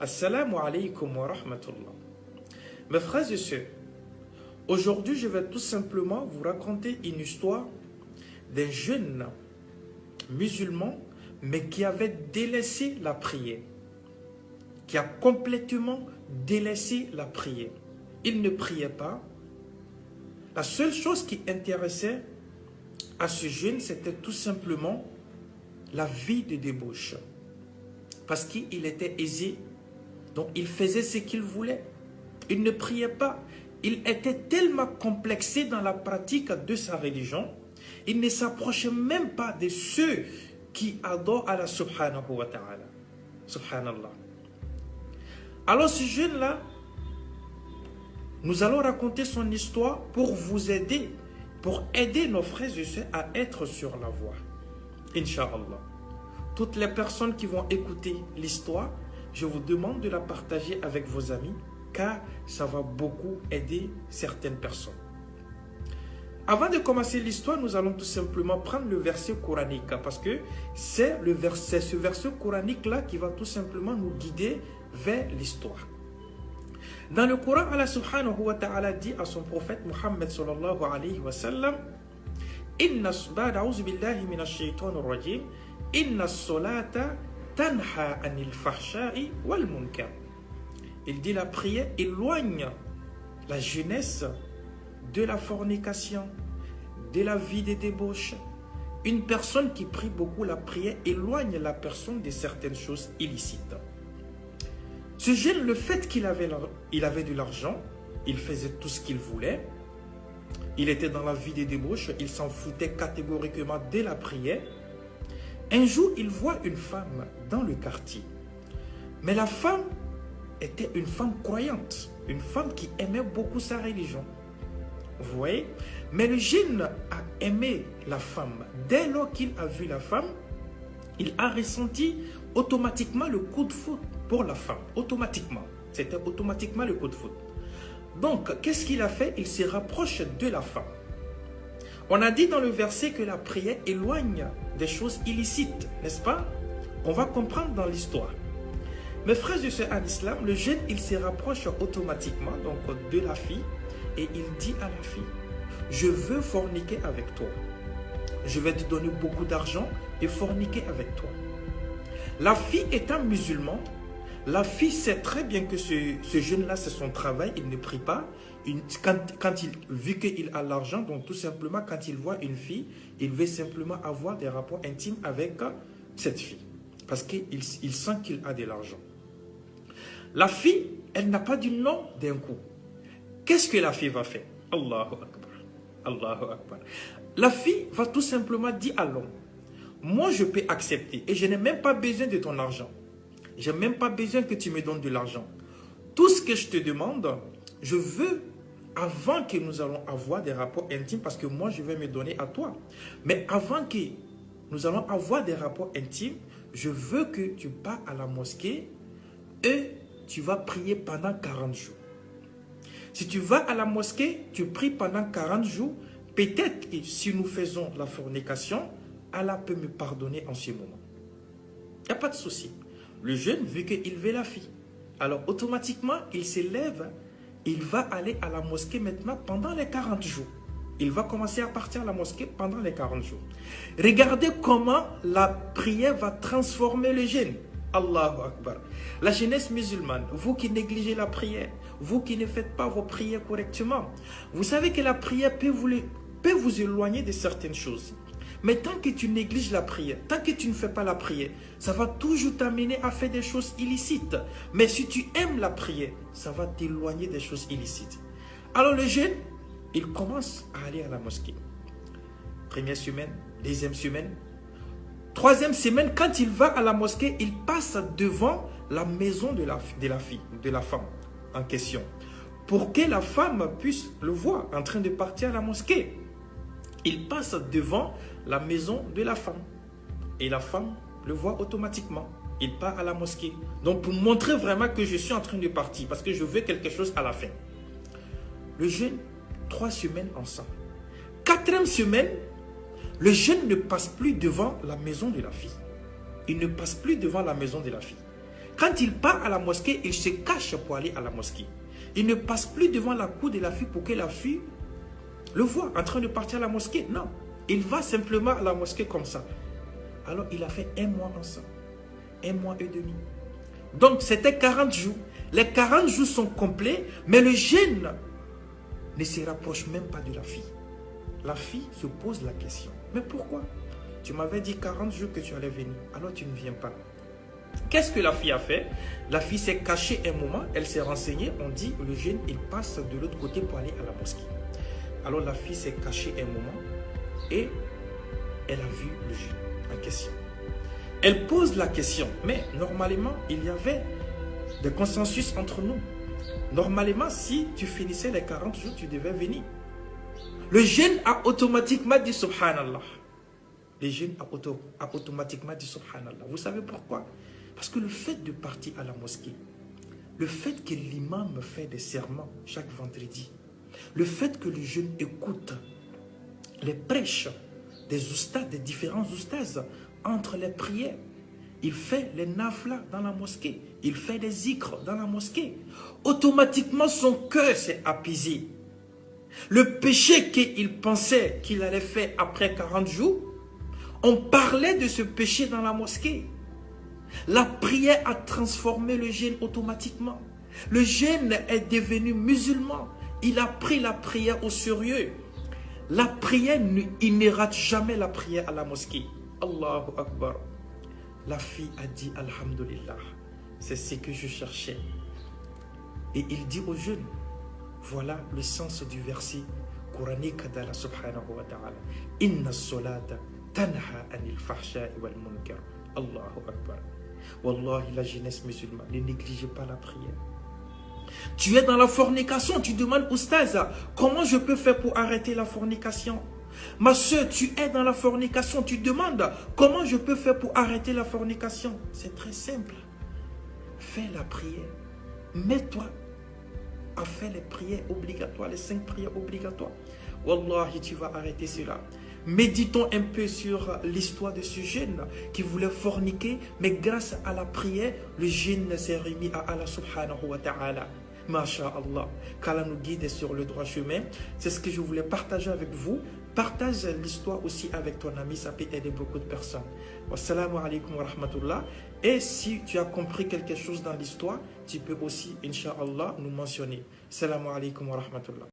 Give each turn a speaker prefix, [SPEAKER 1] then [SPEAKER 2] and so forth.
[SPEAKER 1] Assalamu alaikum wa rahmatullah. Mes frères et sœurs, aujourd'hui je vais tout simplement vous raconter une histoire d'un jeune musulman, mais qui avait délaissé la prière, qui a complètement délaissé la prière. Il ne priait pas. La seule chose qui intéressait à ce jeune, c'était tout simplement la vie de débauche. Parce qu'il était aisé, donc il faisait ce qu'il voulait. Il ne priait pas. Il était tellement complexé dans la pratique de sa religion, il ne s'approchait même pas de ceux qui adorent Allah subhanahu wa ta'ala. Subhanallah. Alors ce jeune-là, nous allons raconter son histoire pour vous aider, pour aider nos frères et sœurs à être sur la voie. Inch'Allah. Toutes les personnes qui vont écouter l'histoire, je vous demande de la partager avec vos amis, car ça va beaucoup aider certaines personnes. Avant de commencer l'histoire, nous allons tout simplement prendre le verset coranique, parce que c'est ce verset coranique-là qui va tout simplement nous guider vers l'histoire. Dans le Coran, Allah subhanahu wa ta'ala dit à son prophète Muhammad sallallahu alayhi wa sallam, Inna a'udhu billahi minash shaytanir rajim, Inna as-salata tanha anil fahsha'i wal munkar. Il dit la prière éloigne la jeunesse de la fornication, de la vie de débauche. Une personne qui prie beaucoup la prière éloigne la personne de certaines choses illicites. Ce jeune, le fait qu'il avait de l'argent, il faisait tout ce qu'il voulait. Il était dans la vie des débauches, il s'en foutait catégoriquement de la prière. Un jour, il voit une femme dans le quartier. Mais la femme était une femme croyante, une femme qui aimait beaucoup sa religion. Vous voyez? Mais le jeune a aimé la femme. Dès lors qu'il a vu la femme, il a ressenti automatiquement le coup de foudre pour la femme. Automatiquement. C'était automatiquement le coup de foudre. Donc, qu'est-ce qu'il a fait? Il se rapproche de la femme. On a dit dans le verset que la prière éloigne des choses illicites, n'est-ce pas? On va comprendre dans l'histoire. Mes frères et sœurs en islam, le jeune, il se rapproche automatiquement donc, de la fille et il dit à la fille, je veux forniquer avec toi. Je vais te donner beaucoup d'argent et forniquer avec toi. La fille étant musulmane, la fille sait très bien que ce jeune-là, c'est son travail, il ne prie pas. Vu qu'il a l'argent, donc tout simplement, quand il voit une fille, il veut simplement avoir des rapports intimes avec cette fille. Parce qu'il sent qu'il a de l'argent. La fille, elle n'a pas dit non d'un coup. Qu'est-ce que la fille va faire? Allahu Akbar. Allahu Akbar. La fille va tout simplement dire à l'homme, moi je peux accepter et je n'ai même pas besoin de ton argent. Je n'ai même pas besoin que tu me donnes de l'argent. Tout ce que je te demande, je veux, avant que nous allons avoir des rapports intimes, parce que moi je vais me donner à toi. Mais avant que nous allons avoir des rapports intimes, je veux que tu pars à la mosquée et tu vas prier pendant 40 jours. Si tu vas à la mosquée, tu pries pendant 40 jours, peut-être que si nous faisons la fornication, Allah peut me pardonner en ce moment. Il n'y a pas de souci. Le jeune, vu qu'il veut la fille, alors automatiquement, il se lève, il va aller à la mosquée maintenant pendant les 40 jours. Il va commencer à partir à la mosquée pendant les 40 jours. Regardez comment la prière va transformer le jeune. Allahu Akbar. La jeunesse musulmane, vous qui négligez la prière, vous qui ne faites pas vos prières correctement, vous savez que la prière peut vous éloigner de certaines choses. Mais tant que tu négliges la prière, tant que tu ne fais pas la prière, ça va toujours t'amener à faire des choses illicites. Mais si tu aimes la prière, ça va t'éloigner des choses illicites. Alors le jeune, il commence à aller à la mosquée. Première semaine, deuxième semaine, troisième semaine, quand il va à la mosquée, il passe devant la maison de la fille, de la femme en question, pour que la femme puisse le voir en train de partir à la mosquée. Il passe devant la maison de la femme et la femme le voit automatiquement. Il part à la mosquée. Donc pour montrer vraiment que je suis en train de partir, parce que je veux quelque chose à la fin. Le jeune, 3 semaines ensemble. 4e semaine, le jeune ne passe plus devant la maison de la fille. Il ne passe plus devant la maison de la fille. Quand il part à la mosquée, il se cache pour aller à la mosquée. Il ne passe plus devant la cour de la fille pour que la fille le voit en train de partir à la mosquée. Non, il va simplement à la mosquée comme ça. Alors, il a fait 1 mois ensemble. 1 mois et demi. Donc, c'était 40 jours. Les 40 jours sont complets, mais le jeune ne se rapproche même pas de la fille. La fille se pose la question. Mais pourquoi? Tu m'avais dit 40 jours que tu allais venir, alors tu ne viens pas. Qu'est-ce que la fille a fait? La fille s'est cachée un moment, elle s'est renseignée, on dit le jeune, il passe de l'autre côté pour aller à la mosquée. Alors la fille s'est cachée un moment et elle a vu le jeune en question. Elle pose la question, mais normalement, il y avait des consensus entre nous. Normalement, si tu finissais les 40 jours, tu devais venir. Le jeune a automatiquement dit Subhanallah. Le jeune a automatiquement dit Subhanallah. Vous savez pourquoi? Parce que le fait de partir à la mosquée, le fait que l'imam fait des serments chaque vendredi, le fait que le jeune écoute les prêches des oustas, des différents oustas entre les prières, il fait les naflas dans la mosquée, il fait des zikrs dans la mosquée, automatiquement son cœur s'est apaisé. Le péché qu'il pensait qu'il allait faire après 40 jours, on parlait de ce péché dans la mosquée. La prière a transformé le jeune automatiquement. Le jeune est devenu musulman. Il a pris la prière au sérieux. La prière, il ne rate jamais la prière à la mosquée. Allahu Akbar. La fille a dit Alhamdulillah. C'est ce que je cherchais. Et il dit aux jeunes, voilà le sens du verset coranique d'Allah subhanahu wa ta'ala. Inna as-salata tanha anil fahsha'i wal munkar. Allahu Akbar. Wallahi, la jeunesse musulmane, ne négligez pas la prière. Tu es dans la fornication, tu demandes Oustaz, comment je peux faire pour arrêter la fornication? Ma soeur, tu es dans la fornication, tu demandes comment je peux faire pour arrêter la fornication? C'est très simple. Fais la prière. Mets-toi à faire les prières obligatoires, les 5 prières obligatoires. Wallahi, tu vas arrêter cela. Méditons un peu sur l'histoire de ce jeune qui voulait forniquer, mais grâce à la prière, le jeune s'est remis à Allah subhanahu wa ta'ala. Masha'Allah, qu'Allah nous guide sur le droit chemin. C'est ce que je voulais partager avec vous. Partage l'histoire aussi avec ton ami, ça peut aider beaucoup de personnes. Wassalamu alaikum wa rahmatullah. Et si tu as compris quelque chose dans l'histoire, tu peux aussi, Inch'Allah, nous mentionner. Assalamu alaikum wa rahmatullah.